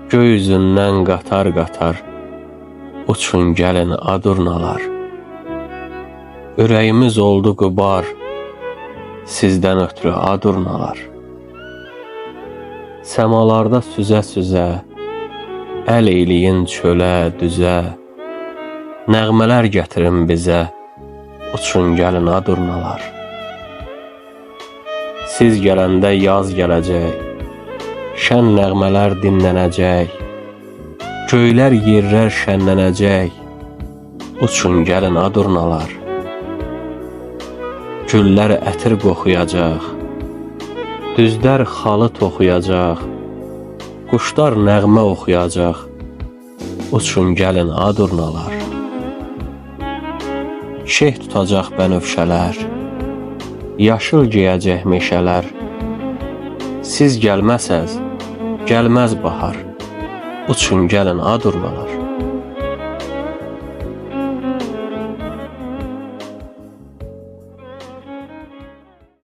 Göy üzündən qatar-qatar uçun gəlin adurnalar. Ürəyimiz oldu qubar, sizdən ötürü adurnalar. Səmalarda süzə-süzə, əl eyliyin çölə, düzə, nəğmələr gətirin bizə, uçun gəlin adurnalar. Siz gələndə yaz gələcək, şən nəğmələr dinlənəcək, göylər yerlər şənlənəcək, uçun gəlin adurnalar. Güllər ətir qoxuyacaq, düzlər xalı toxuyacaq, quşlar nəğmə oxuyacaq, uçun gəlin adurnalar. Şeh tutacaq bənövşələr, yaşıl geyəcək meşələr. Siz gəlməsəz, gəlməz bahar, uçun gəlin adurnalar.